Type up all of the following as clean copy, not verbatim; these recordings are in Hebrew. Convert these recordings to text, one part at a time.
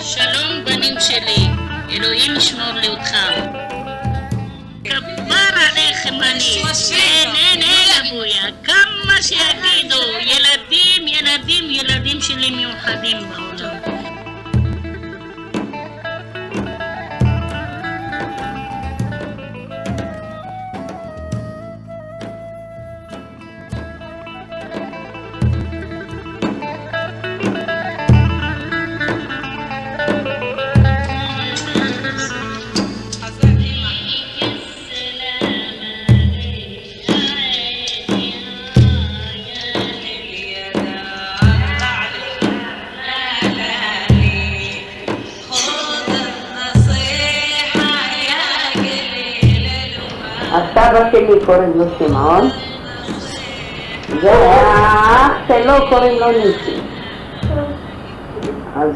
שלום בנים שלי, אלוהים ישמור לי אותך. כפר עליכם אני, אין אבויה, כמה שיגידו, ילדים שלי מיוחדים בעולם. הסבא שלי קוראים לו שמעון, והאח שלו קוראים לו ניסי. אז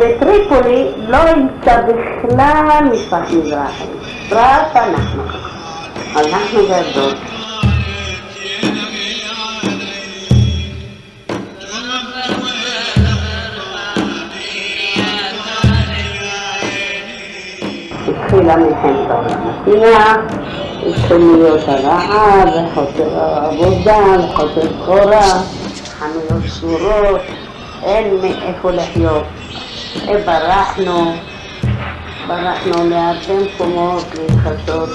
בטריפולי לא ימצא בכלל משפט מזרחי, רק אנחנו והדוד. התחילה מלחמת העולם השנייה, התחיל להיות הרעב, וחוסר עבודה, וחוסר סחורה, חנויות סגורות, אין מאיפה לחיות. ברחנו להרבה מקומות להתחסות.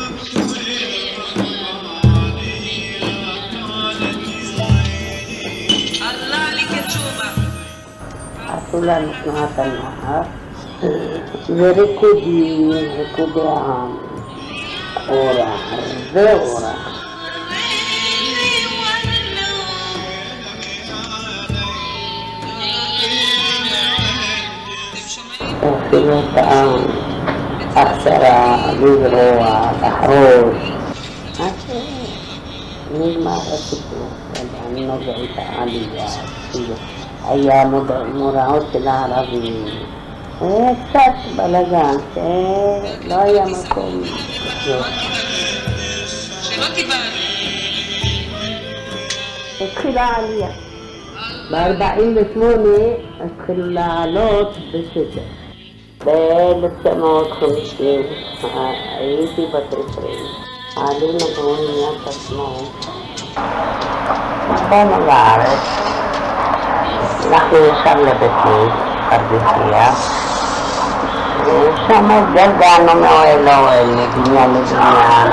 עשו לנו תנועת הנוער. וריקודי עם, אורח, הרבה אורח. אפילו טעם, הכשרה, לזרוע, לחרוש. נגמר הסיפור, אני נוגע את העלייה, היה מוראות של הערבים. קצת בלגן, שלא היה מקום לחיות. שלא תיבהל. התחילה העלייה. ב-48 התחילו לעלות בסדר. ב-1950 הייתי בת 20. עלינו באוניית עצמו. באנו לארץ. אנחנו ישר לבית לוד, פרדסיה. שם גלגלנו מאוהל לאוהל, מבניין לבניין.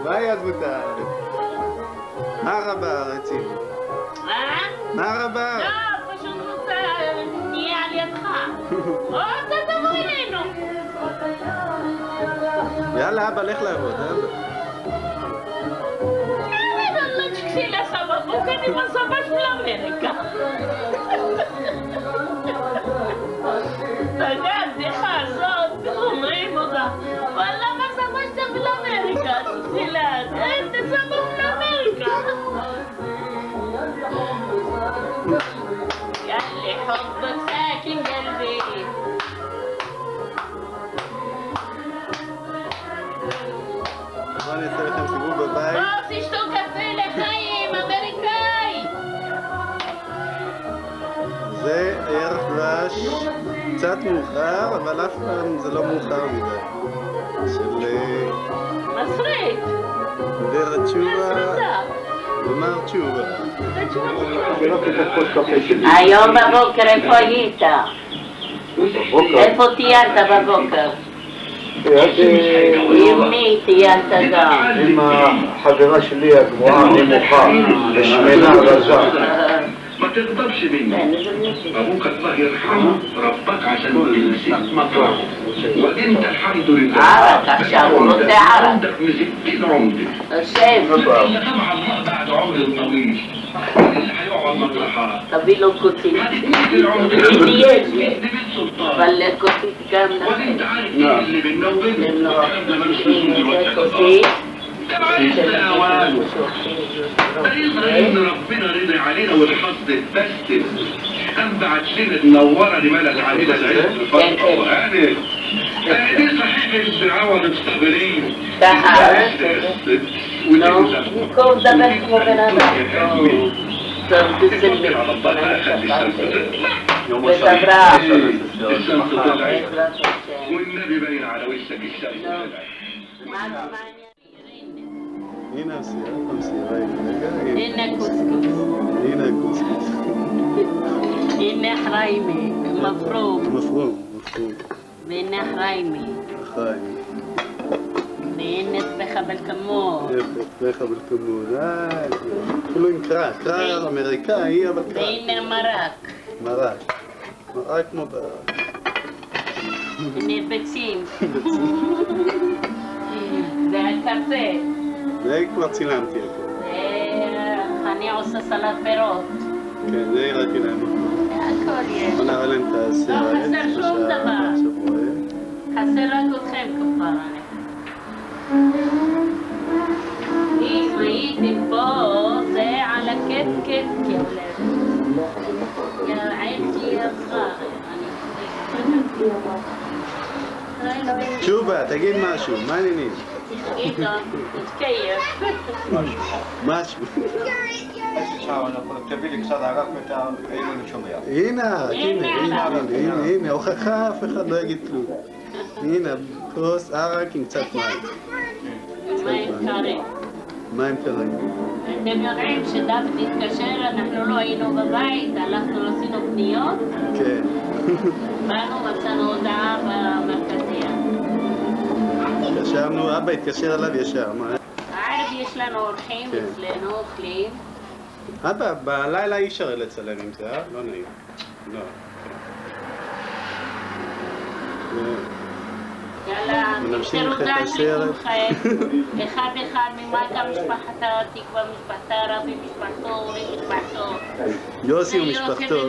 מה יעזבו את הארץ? מה רע בארץ? מה רע בארץ? לא, פשוט רוצה נהיה על ידך. או, אתה תבוא אלינו. יאללה, אבא, לך לעבוד, אבא. לא תקשי לך בבוקר עם הסבא של אמריקה. אתה יודע, הבדיחה הזאת, אומרים אותה. וואלה, מה סבא שאתה של אמריקה? תקשי לאט, אין, אתה סבא של אמריקה. ياللي حبك ساكن قلبي בואו אני אעשה לכם סיבוב בבית. בוא תשתו קפה לחיים, אמריקאי. זה ערב דבש קצת מאוחר, אבל אף פעם זה לא מאוחר מדי. של מסריק. דרך תשובה ומר תשובה. היום בבוקר איפה היית? איפה טיילת בבוקר? עם מי טיילת גם? עם החברה שלי הגבוהה נמוכה ושמנה רזה. ما تغضبش مني ابوك الله يرحمه ربك عشان تمسك مطرحه وانت الحمد لله عرق عشان ورد عرق عندك مسكين عمري الشايف الا طبعا ما بعد عمري الطويل اللي هيقعد مطرحها تبي له كوتي خلي الكوتي كاملة وانت عارف ايه اللي بينا وبيننا احنا مالوش لزوم دلوقتي ان ربنا رضي علينا والحظ اتبستل قام بعت لنا منوره لملك علينا العز الفتره وقالت دي صحيح الدعوه مستقبلين كوم ده بس مبنى والنبي باين على وشك الشمس هنا مسيرة هنا كسكس هنا كسكس هنا حرايمي مفروم هنا حرايمي هنا طبخة بالكمون طبخة بالكمون كله كرار امريكاي אבל كرار هنا مرق مبارك هنا بكسيم זה הקפה. זה כבר צילמתי הכל. אני עושה סלט פירות. כן, זה הראיתי להם הכל. הכל יש. בוא נראה להם את הסרט. לא חסר שום דבר. חסר רק אתכם כפרה. אם הייתי פה, זה על הכיף כלב. יעצתי יפה. תשובה, תגיד משהו, מה העניינים? תגיד לו, תתקייף. משהו. תביא לי קצת ערק ואילו אני שומע. הנה, הוכחה, אף אחד לא יגיד כלום. הנה, כוס ערק עם קצת מים. מים קרים. מים קרים. אתם יודעים שדוד התקשר, אנחנו לא היינו בבית, הלכנו עשינו פניות. כן. באנו, מצאנו הודעה במרכזייה. התקשרנו, אבא התקשר אליו ישר, מה? הערב יש לנו אורחים אצלנו, אוכלים. אבא, בלילה אי אפשר לצלם עם זה, לא נעים. לא. יאללה, תמסרו דש לכולכם. אחד ממלכה משפחתה, תקווה משפחתה, רבי משפחתו, אורי משפחתו. יוסי ומשפחתו,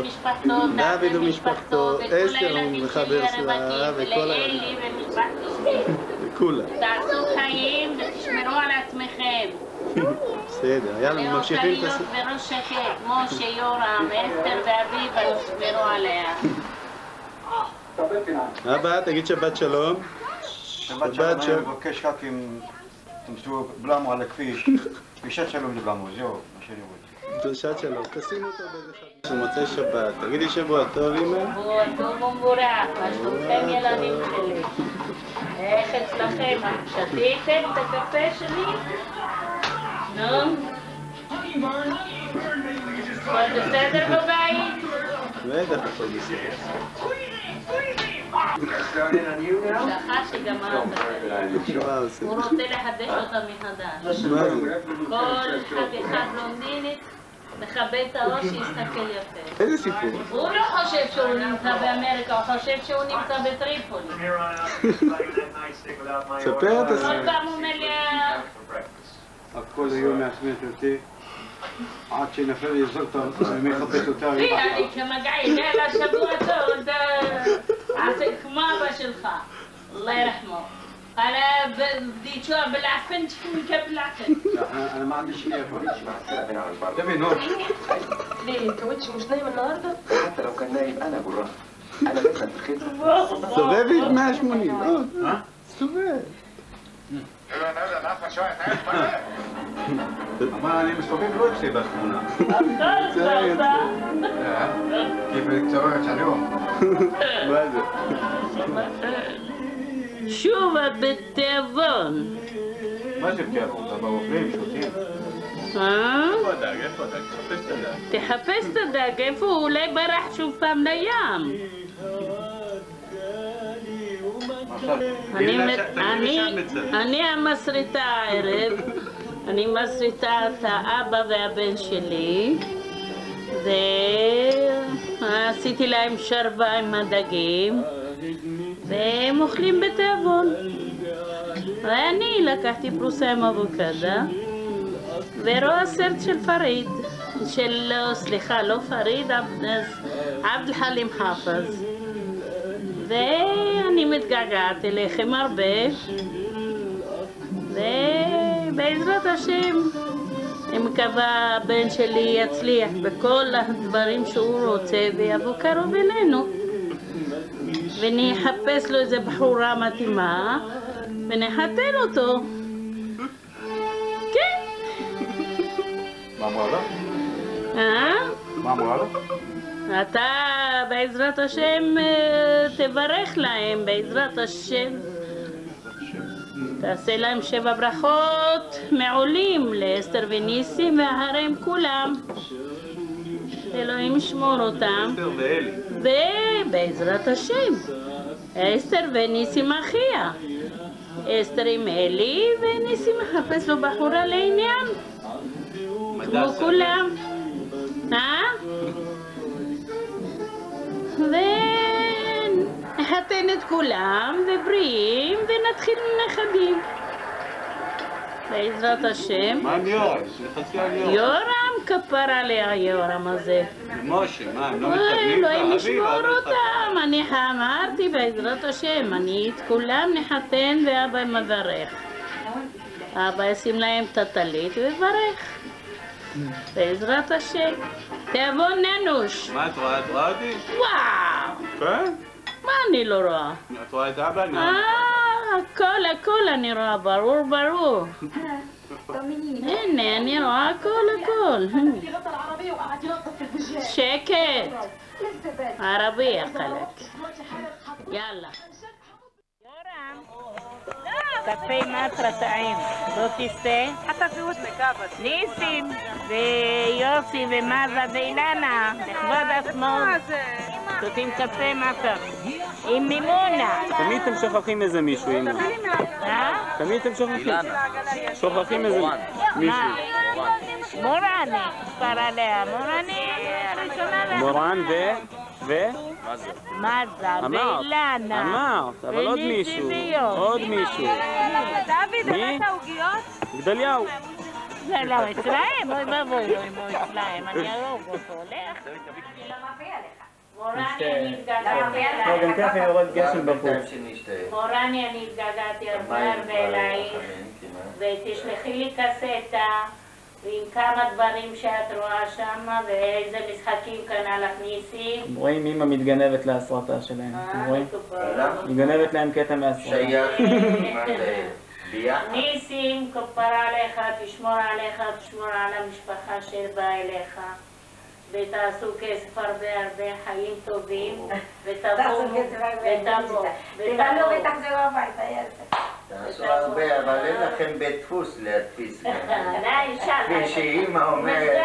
דוד ומשפחתו, אסתר וחבר שלה, וכל אלי ומשפחתו. וכולה. תעשו חיים ותשמרו על עצמכם. בסדר, יאללה, ממשיכים את לאותריות וראש שקט, משה, יורם, אסתר ואביבה, תשמרו עליה. אבא, תגיד שבת שלום. שבת שלום, אני מבקש רק אם בלמו על הכביש. פגישת שלום לבלמו, זהו, מה שאני רוצה. פגישת שלום, תשים אותו באיזה חג של מוצאי שבת. תגידי שבוע טוב, אמא. שבוע טוב ומבורך, מה שלומכם ילדים שלי? איך אצלכם? שתיתם את הקפה שלי? נו? הכל בסדר בבית? בטח הכל בסדר. שכח שגמרת. הוא רוצה לחדש אותה מחדש. מה זה? כל אחד לונדינית מכבד את הראש שיסתכל יפה. איזה סיפור? הוא לא חושב שהוא נמצא באמריקה, הוא חושב שהוא נמצא בטריפולי. ספר את הסיפור. כל פעם הוא אומר לי... הכל היום מעצמך אותי עד שנפל לי זרטה מחפש אותה. אני כמגעי, יאללה שבוע טוב, עשה כמו אבא שלך, אללה ירחמו. أنا بدي شو بالعفن تكون كبلعفن. أنا ما عندي شيء تبي نور. ليه أنت وجهك مش نايم النهارده؟ حتى لو كان نايم أنا براحة. أنا بفهم في الخير. סובב את 180. סובב. אבל אני מסתובב לא אצלי בתמונה. כיף לצורך את היום. מה זה? שוב את בתיאבון. מה זה בתיאבון? זה באוכלים, שותים. איפה הדג? איפה הדג? תחפש את הדג. תחפש את הדג, איפה הוא? אולי ברח שוב פעם לים. אני המסריטה הערב, אני מסריטה את האבא והבן שלי ועשיתי להם שרבה עם הדגים והם אוכלים בתיאבון ואני לקחתי פרוסה עם אבוקדה ורואה סרט של פריד, סליחה, לא פריד, עבד אל-חלים חאפז ואני מתגעגעת אליכם הרבה ובעזרת השם אני מקווה הבן שלי יצליח בכל הדברים שהוא רוצה ויבוא קרוב אלינו ואני אחפש לו איזה בחורה מתאימה ונחתן אותו. כן. מה אמרה לה? מה אמרה לה? אתה בעזרת השם תברך להם, בעזרת השם. תעשה להם 7 ברכות מעולים לאסתר וניסים וההרם כולם. אלוהים ישמור אותם. אסתר ואלי. ובעזרת השם. אסתר וניסים אחיה. אסתר עם אלי וניסים מחפש לו בחורה לעניין. כמו כולם. ונחתן את כולם ובריאים ונתחיל נכדים בעזרת השם. מה עם יורם? לחצי על יורם. יורם כפר עליה יורם הזה. משה, מה, הם לא מתקדמים? אלוהים ישמור אותם. אני אמרתי בעזרת השם, אני את כולם נחתן ואבא מברך. אבא ישים להם את הטלית וברך. בעזרת השם. תיאבון ננוש. מה את רואה? את רואה אותי? וואו! כן? מה אני לא רואה? את רואה את אבא? הכל אני רואה, ברור. הנה, אני רואה הכל. שקט. ערבי יחלק. יאללה. קפה מטרה טעים, לא תסתה? ניסים ויוסי ומזה ואילנה, לכבוד השמאל, שותים קפה מטרה עם מימונה. תמיד אתם שוכחים איזה מישהו, אמא. תמיד אתם שוכחים איזה מישהו. מורני, כבר עליה, מורני הראשונה. מורן מזה ואילנה. אמרת, אבל עוד מישהו. עוד מישהו. דוד, הבאת עוגיות? גדליהו. זה לא אצלהם, אוי ואבוי, לא אצלהם, אני ארוג אותו, הולך. מורני, גם ככה יורד גשם בחוץ. מורני, אני התגעגעתי הרבה אלייך, ותשלחי לי קסטה עם כמה דברים שאת רואה שם, ואיזה משחקים קנה לך ניסים. רואים אמא מתגנבת להסרטה שלהם, רואים? היא גנבת להם קטע מהסרטה. ניסים, כפרה עליך, תשמור עליך, תשמור על המשפחה שבאה אליך. ותעשו כסף הרבה חיים טובים, ותבואו, ותחזרו הביתה, תעשו הרבה, אבל אין לכם בית דפוס להדפיס גם. כפי שאימא אומרת.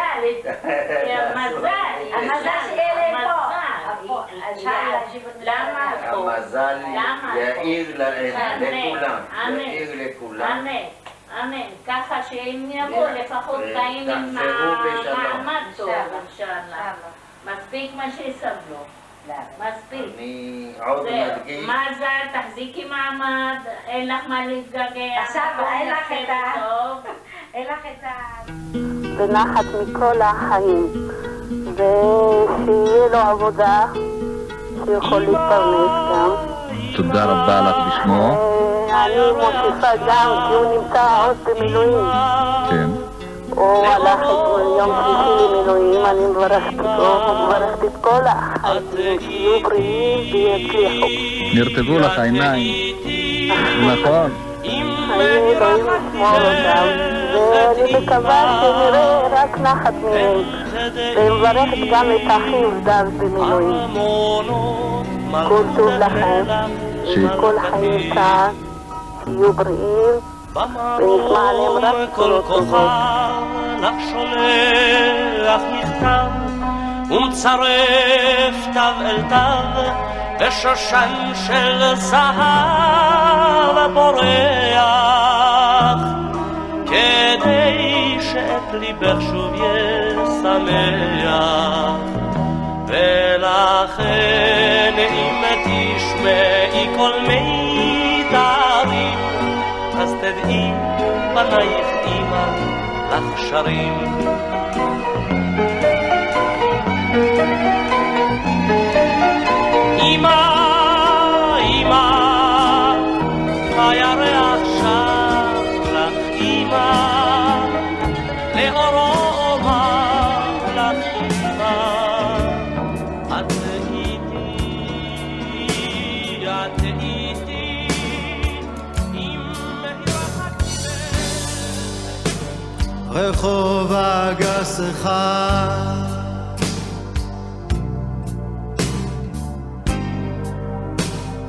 מזל. המזל למה? המזל יאיר לכולם. אמן. ככה שהם יבואו לפחות חיים עם מעמד טוב, אינשאללה. מספיק מה שיסבלו. מספיק. אני עוד מדגיש. מזל, תחזיקי מעמד, אין לך מה להתגעגע. עכשיו אין לך את ה... ונחת מכל החיים, ושיהיה לו עבודה, שיכול להתפרנס גם. תודה רבה לך בשמו. אני מוסיפה גם, כי הוא נמצא עוד במילואים. כן. הוא הלך יום שלישי למילואים, אני מברכת אותו, מברכת את כל החיים, שיהיו בריאים ויצליחו. נרטבו לך עיניים. נכון. אלוהים ישמור אותם, ואני מקווה שנראה רק נחת מהם. ומברכת גם את אחיו דוד במילואים. כל טוב לכם. כל חיי צה"ל, שיהיו בריאים, ונשמע עליהם רק כל כוחות. לך שולח מכתב ומצרף תו אל תו ושושן של זהב פורח כדי שאת ליבך שוב ישמח ולכן אם תשמעי כל מיתרים אז תדעי בנייך אמא לך שרים אמא, אמא, הירח שר לך אמא לאורו אומר לך אמא את איתי אם הרחקתי רחוב הגס אחד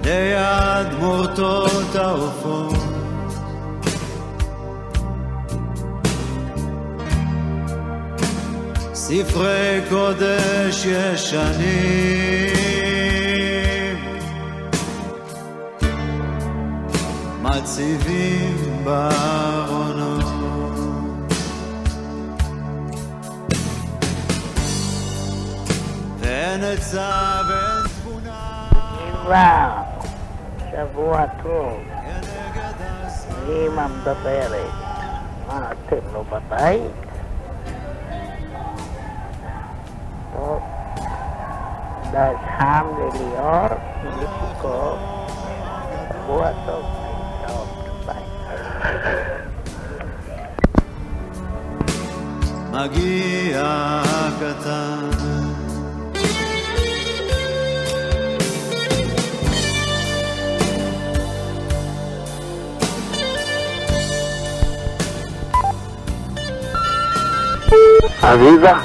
ליד מורטות העופות ספרי קודש ישנים מציבים בארונות ונצא בין תבונה שבוע טוב, אמא מדברת, מה אתם לא בבית? טוב, דש חם לליאור, מלפיקו, שבוע טוב, טוב, ביי. מגיע הקטן אביבה,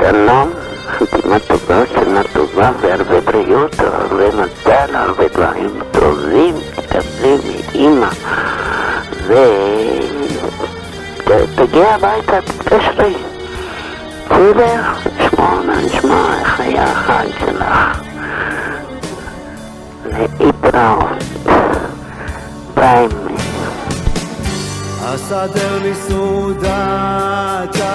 שלום, חתימה טובה, שנה טובה והרבה בריאות, הרבה מזל, הרבה דברים טובים, תקבלי מאמא ותגיע הביתה, תתקשרי בסדר, נשמע איך היה החג שלך להתראות ביי הסדר לי סעודתה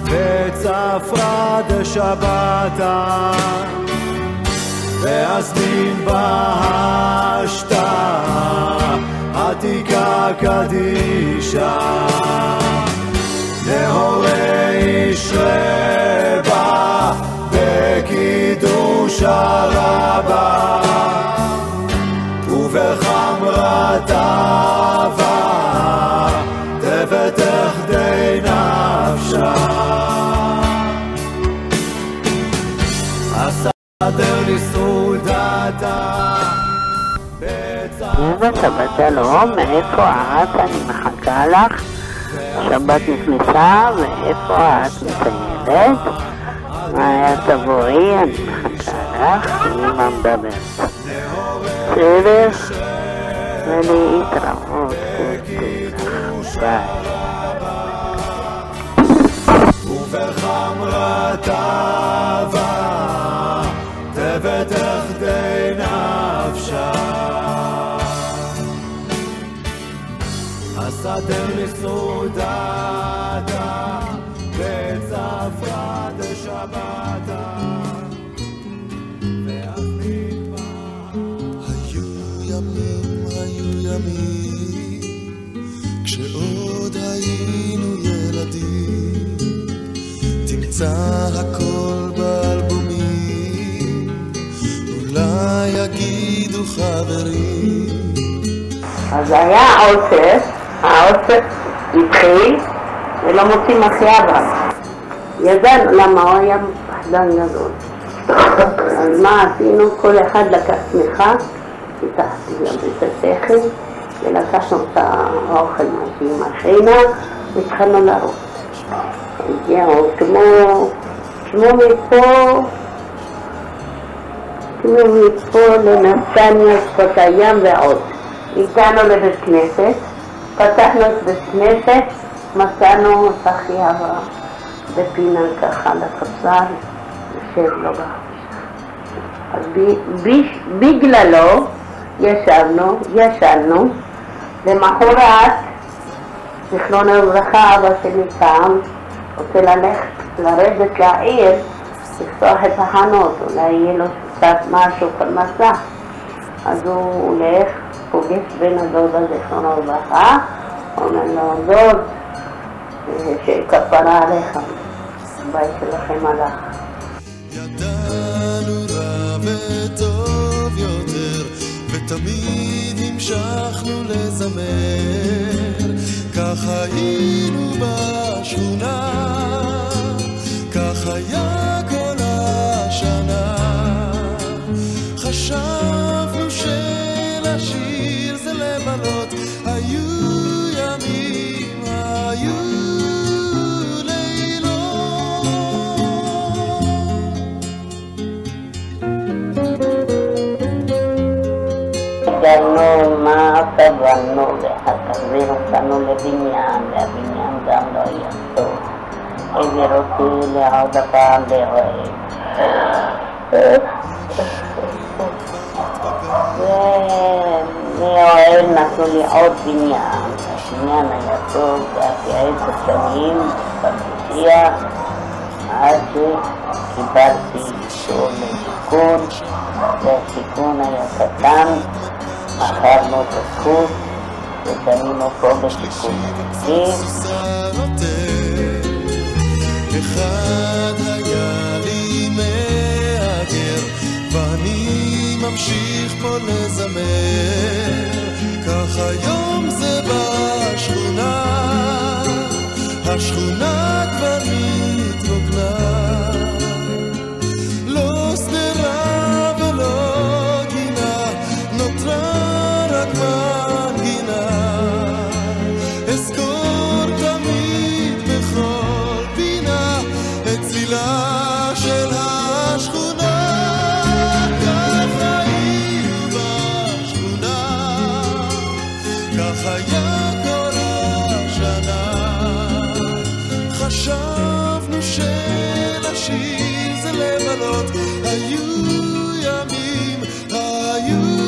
וצפרה דשבתה ואסמין בהשתה עתיקה קדישה נהורי ישרבה בקידוש הרבה ובחמרת אהבה ותחדי נפשה הסדר לי סעודתה שבת שלום, מאיפה את? אני מחכה לך שבת נכנסה ואיפה את מציינת? מהר תבואי, אני מחכה לך אמא מדברת בסדר? ולהתראות ביי ובחמרת אהבה ותחדי נפשה הסדר לי סעודתה וצפרה דשבתה כשעוד היינו ילדים תמצא הכל באלבומים אולי יגידו חברים אז היה האוסף התחיל ולא מוצאים אחרי אבא ידענו למה הוא היה פחדן גדול אז מה עשינו? כל אחד לקח תמיכה פיתחתי גם את השכל ולקחנו את האוכל עם השינה והתחלנו לרוץ. הגיעו כמו מפה ניסינו מפה לנתניה, שפת הים ועוד. הגענו לבית כנסת, פתחנו את בית כנסת, מצאנו את אחי אברהם בפינה ככה לספסל, יושב לו אז בגללו ישנו, למחרת, זיכרון לברכה, אבא שלי קם, רוצה לרדת לעיר, לפתוח את החנות, אולי יהיה לו קצת משהו פרנסה. אז הוא הולך, פוגש בן הדודה זיכרון לברכה, אומר לו, דוד, שכפרה עליך, הבית שלכם הלך. ידענו רע וטוב יותר, ותמיד המשכנו לזמר. כך היינו בשכונה, כך היה כל השנה. חשבנו שלשיר זה לבלות, היו ימים, היו גרנו מה סבלנו ואחר כך החזיר אותנו לבניין, והבניין גם לא היה טוב. העביר אותי לעוד הפעם לאוהל. ומאוהל נתנו לי עוד בניין. הבניין היה טוב, והייתי 10 שנים בפרדסיה עד שקיבלתי אישור לשיכון, והשיכון היה קטן. מכרנו את הזכות וקנינו פה בשיכון מקדים. אחד היה לי מהגר ואני ממשיך פה לזמר, כך היום זה בשכונה, השכונה כבר מתרוקנה, לא סדרה ולא גינה, נותרה רק מנגינה, אזכור תמיד בכל פינה את צילה של השכונה. כך היינו בשכונה, כך היה כל השנה. חשבנו שלשיר זה לבלות, היו ימים, היו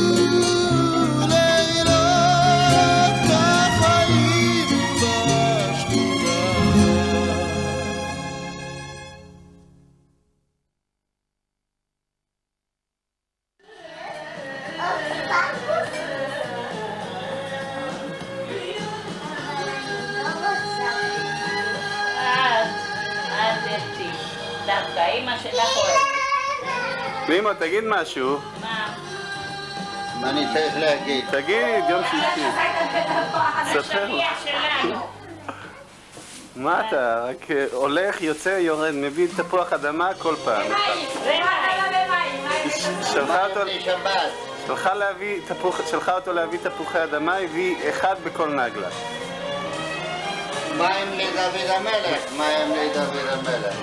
לימו, תגיד משהו. מה אני צריך להגיד? תגיד, גם שישי. ספר. מה אתה? רק הולך, יוצא, יורד, מביא תפוח אדמה כל פעם. שלחה אותו להביא תפוחי אדמה, הביא אחד בכל נגלה. מים לדוד המלך, מים לדוד המלך.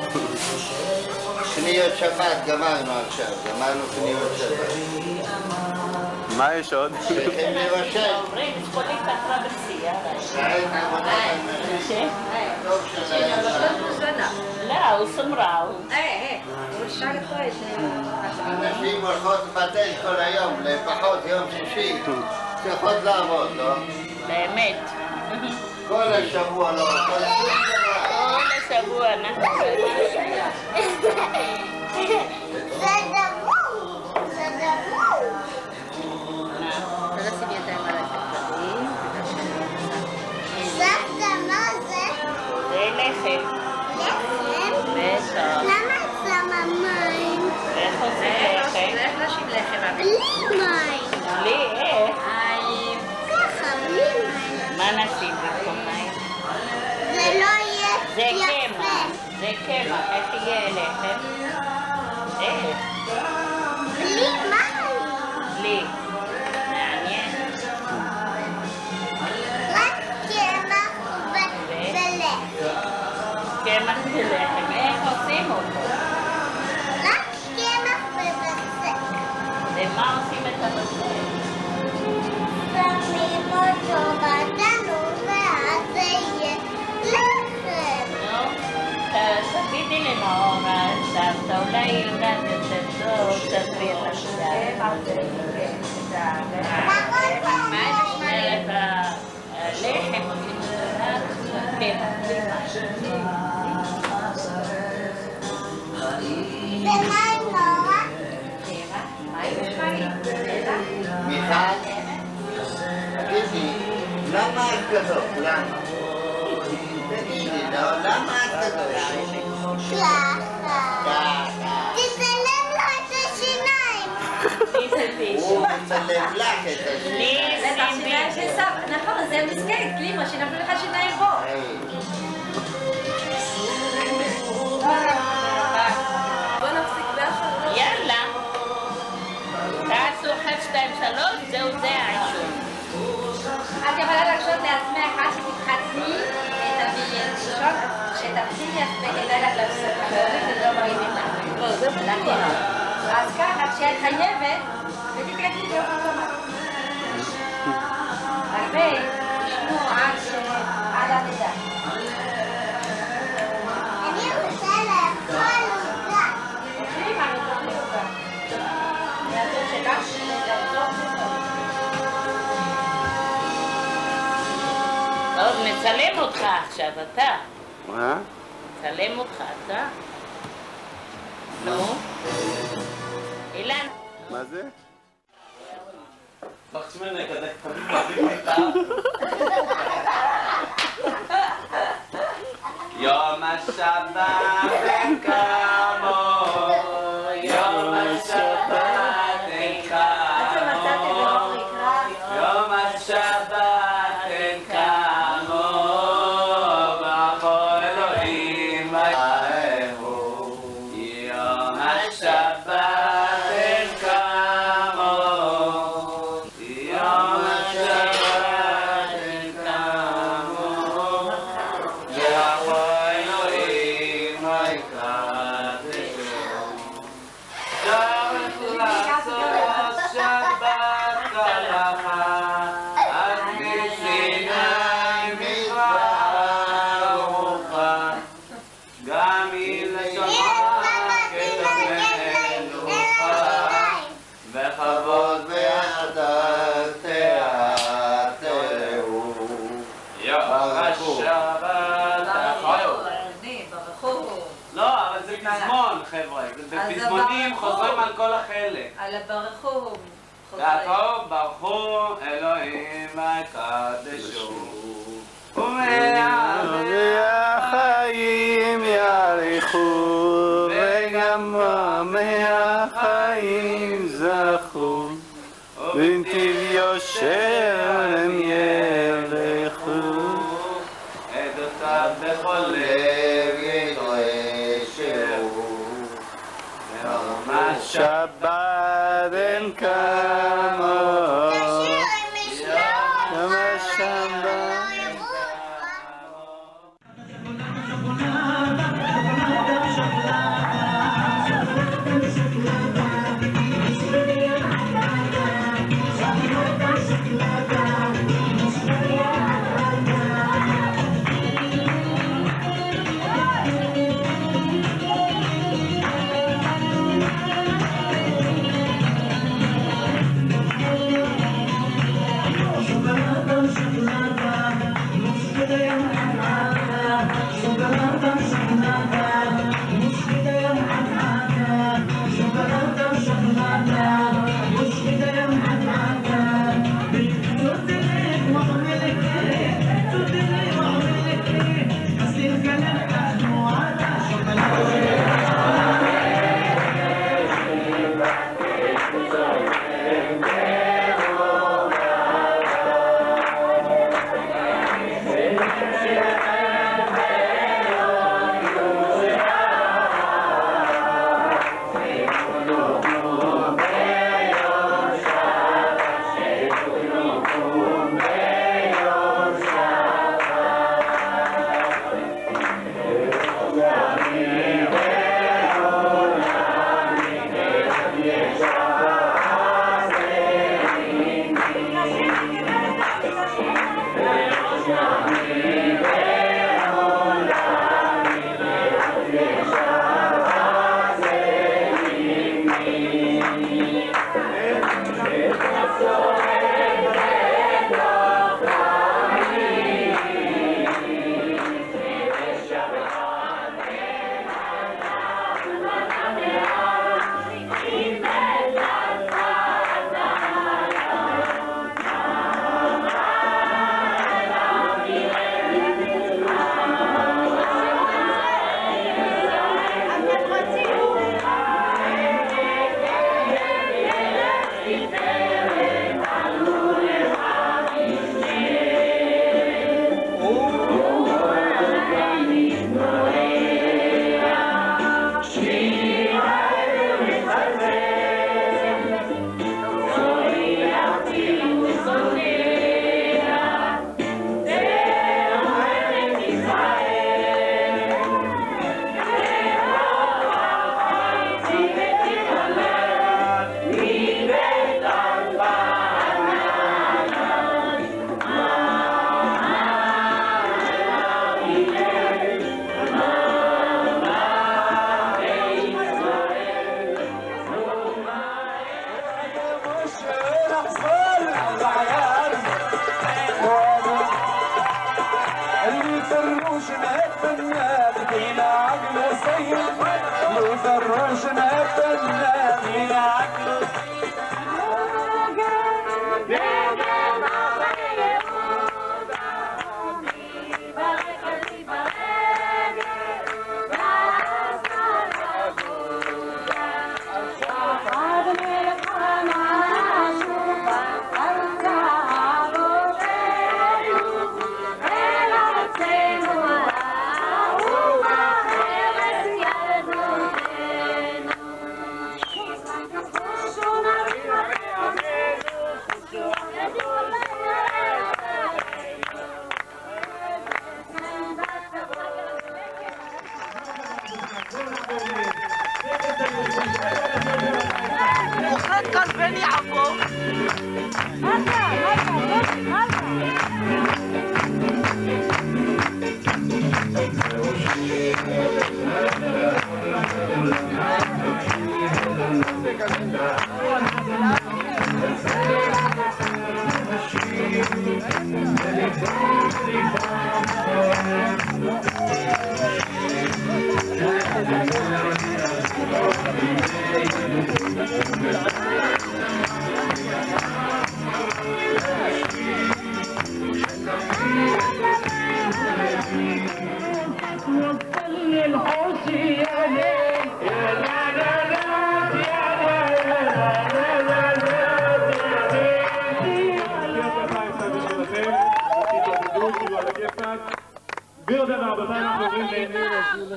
קניות שבת גמרנו עכשיו, גמרנו קניות שבת. מה יש עוד? צריכים לבשל. לא, הוא סמראו. אנשים הולכות לבטל כל היום, לפחות יום שישי. צריכות לעבוד, לא? באמת. כל השבוע לא, כל השבוע אנחנו... זה לחם. לחם? למה את שמה מים? איפה זה לחם? איך נשים לחם? בלי מים. בלי איך? ככה, בלי מים. מה נשים במקום מים? זה לא יהיה יפה. זה קמח, איך יהיה לחם? איך? בלי מים. בלי. מעניין. רק קמח ולחם. קמח ולחם, איך עושים אותו? רק קמח ובצק. מאורה סבתא, אולי היא יודעת את זאת, תסביר לה מה אומרת הלחם, ומה עם נורה? מיכל, תגידי, למה את כזאת? למה? תגידי, למה את כזאת? ככה. תצלם לו את השיניים. הוא מצלם לך את השיניים. זה את השיניים של סבא, נכון, זה מסכן, קלימה, שנפלו לך שיניים פה. בוא נפסיק באחר. יאללה. תעשו 1, 2, 3, זהו זה העישון. את יכולה לחשוב לעצמך עד שתתחתני, שתפסידי כדאי לך להפסיק, זה לא מרימים לך. זה נכון. אז ככה, כשאת חייבת, ותתרגלי באופן אוטומטי. הרבה ישנו עד הלידה. אני רוצה לאכול עוגה. תקראי מה נתחיל עוגה. זה הטוב שלך, זה הטוב שלך. טוב, נצלם אותך עכשיו, אתה. מה? נצלם אותך, אתה. נו. אילן. מה זה? תחשמנה כזה תביא איתה. יום השבת אין כמו, יום השבת אין כמו, יום השבת אין כמו, בכל אלוהים האהוב, יום השבת אין כמו, יום השבת אין כמו, בכל אלוהים היקדשו, צריך לעשות שבת הלכה, אז מסיני מכבר ארוחה, גם אם לשמוע כתבנוחה, בכבוד והדר תיארתהו, יום השבת החיות. לא, אבל זה פזמון, חבר'ה. בפזמונים חוזרים על כל החלק. על הברכו. יעקב ברכו אלוהים הקדשו והחיים יאריכו וגם מהחיים זכו בנתיב יושר הם ילכו עדותיו בכל לב ידרשו יום שבת אין כמו יום השבת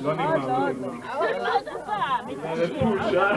לא נגמר. זה תחושה.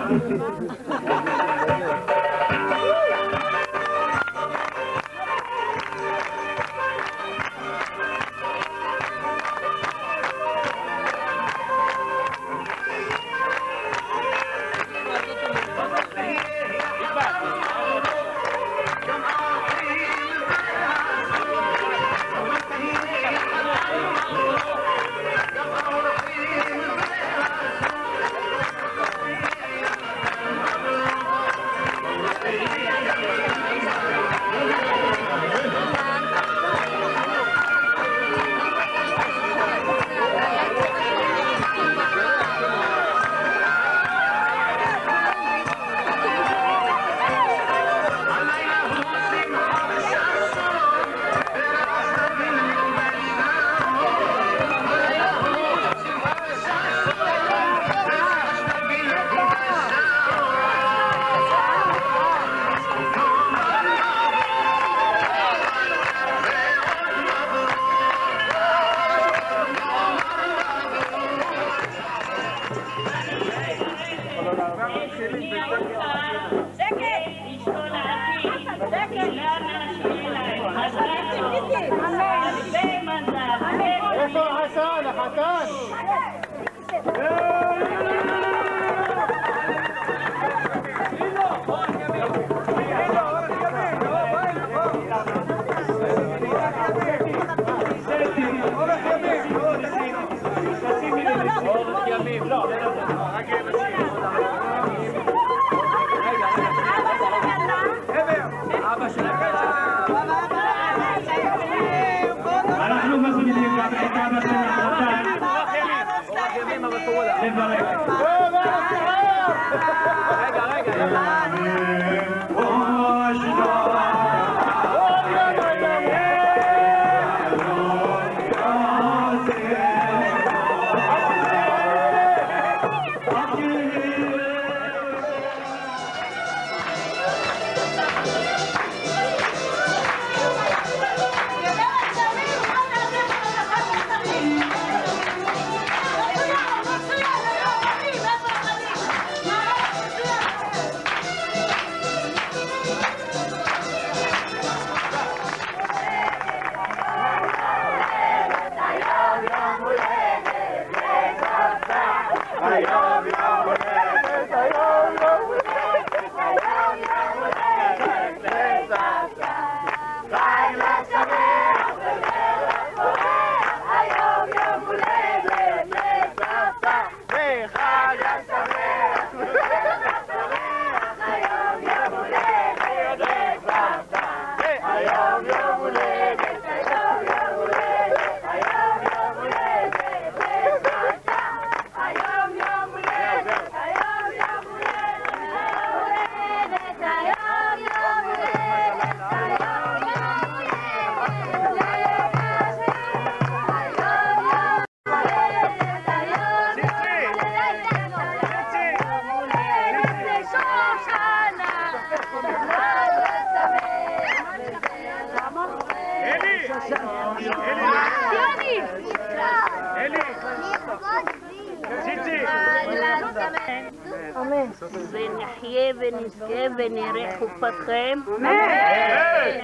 ונחיה ונזכה ונראה חופתכם. אמן.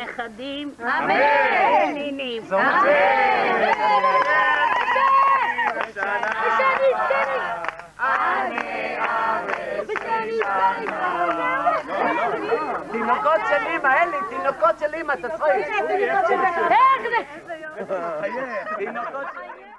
נכדים. אמן. נינים. תינוקות של אמא, אלי, תינוקות של אמא, תסוי. תינוקות של אמא.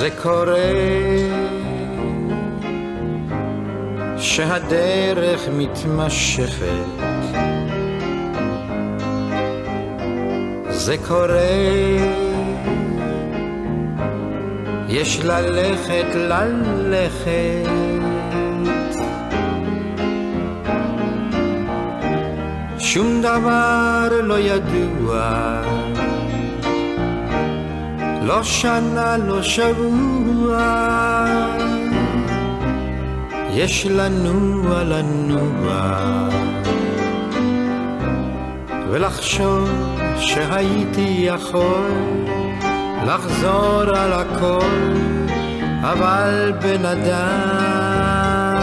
זה קורה שהדרך מתמשכת, זה קורה יש ללכת שום דבר לא ידוע, לא שנה לא שבוע, יש לנוע ולחשוב שהייתי יכול לחזור על הכל, אבל בן אדם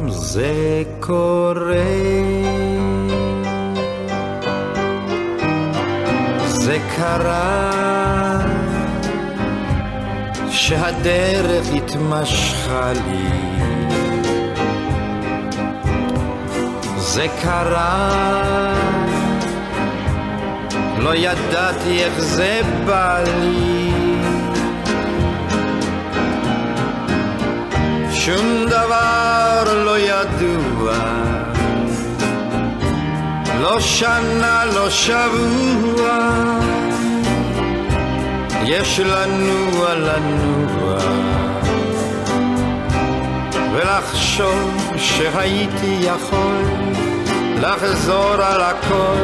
זה קורה, זה קרה שהדרך התמשכה לי, זה קרה לא ידעתי איך זה בא לי, שום דבר לא ידוע, לא שנה לא שבוע, יש לנוע ולחשוב שהייתי יכול לחזור על הכל,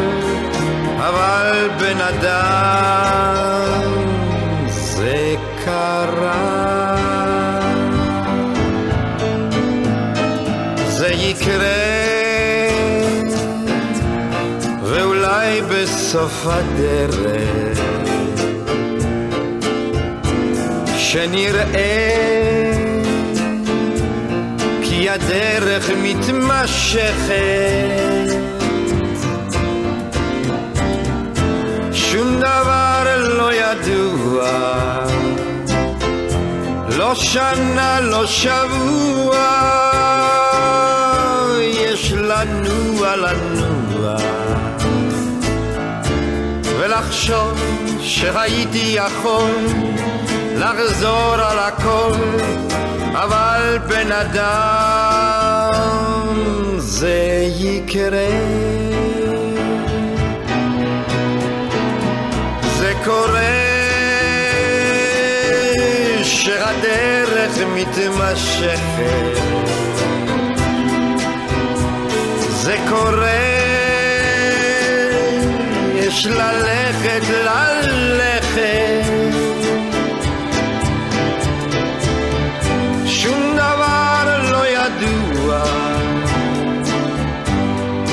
אבל בן אדם זה קרה. קרה. זה יקרה, ואולי בסוף הדרך שנראה כי הדרך מתמשכת, שום דבר לא ידוע, לא שנה, לא שבוע, יש לנוע ולחשוב שהייתי יכול לחזור על הכל, אבל בן אדם זה יקרה. זה קורה שהדרך מתמשכת, זה קורה, יש ללכת, שום דבר לא ידוע,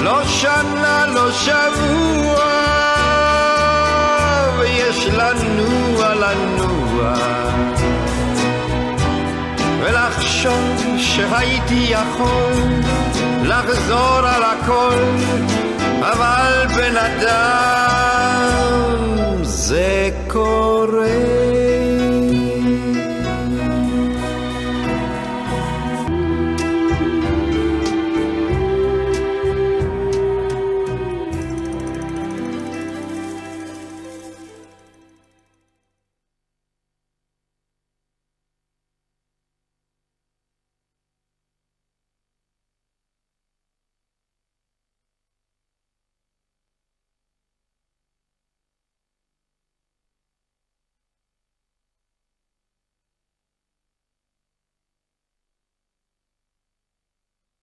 לא שנה, לא שבוע, ויש לנוע ולחשוב שהייתי יכול לחזור על הכל, אבל בן אדם זה קורה.